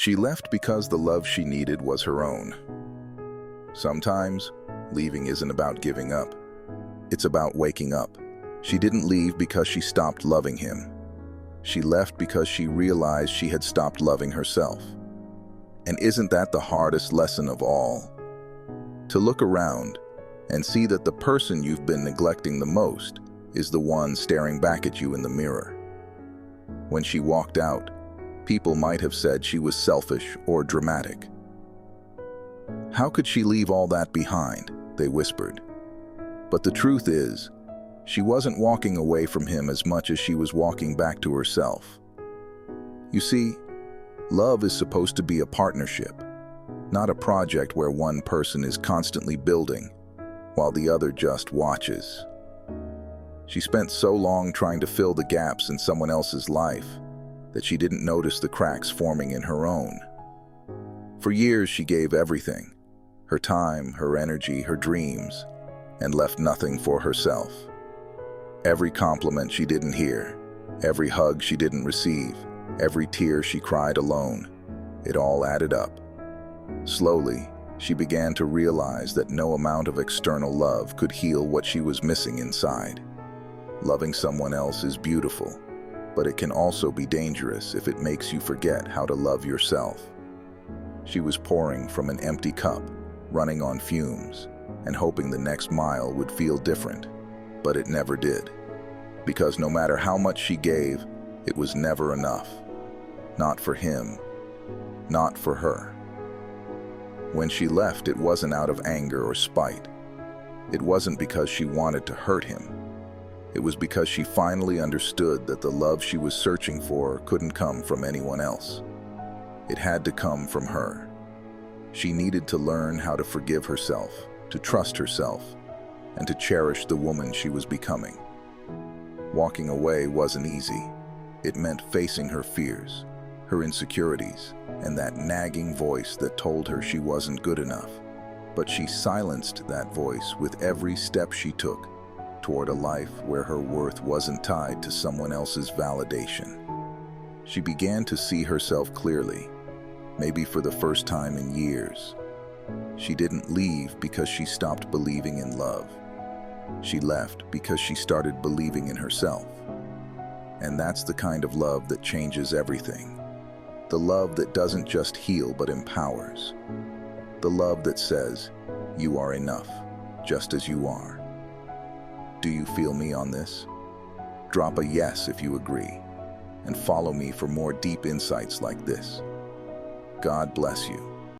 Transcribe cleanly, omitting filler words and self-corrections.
She left because the love she needed was her own. Sometimes, leaving isn't about giving up. It's about waking up. She didn't leave because she stopped loving him. She left because she realized she had stopped loving herself. And isn't that the hardest lesson of all? To look around and see that the person you've been neglecting the most is the one staring back at you in the mirror. When she walked out, people might have said she was selfish or dramatic. How could she leave all that behind? They whispered. But the truth is, she wasn't walking away from him as much as she was walking back to herself. You see, love is supposed to be a partnership, not a project where one person is constantly building while the other just watches. She spent so long trying to fill the gaps in someone else's life that she didn't notice the cracks forming in her own. For years she gave everything, her time, her energy, her dreams, and left nothing for herself. Every compliment she didn't hear, every hug she didn't receive, every tear she cried alone, it all added up. Slowly, she began to realize that no amount of external love could heal what she was missing inside. Loving someone else is beautiful, but it can also be dangerous if it makes you forget how to love yourself. She was pouring from an empty cup, running on fumes, and hoping the next mile would feel different, but it never did. Because no matter how much she gave, it was never enough. Not for him, not for her. When she left, it wasn't out of anger or spite. It wasn't because she wanted to hurt him. It was because she finally understood that the love she was searching for couldn't come from anyone else. It had to come from her. She needed to learn how to forgive herself, to trust herself, and to cherish the woman she was becoming. Walking away wasn't easy. It meant facing her fears, her insecurities, and that nagging voice that told her she wasn't good enough. But she silenced that voice with every step she took toward a life where her worth wasn't tied to someone else's validation. She began to see herself clearly, maybe for the first time in years. She didn't leave because she stopped believing in love. She left because she started believing in herself. And that's the kind of love that changes everything. The love that doesn't just heal but empowers. The love that says, you are enough, just as you are. Do you feel me on this? Drop a yes if you agree, and follow me for more deep insights like this. God bless you.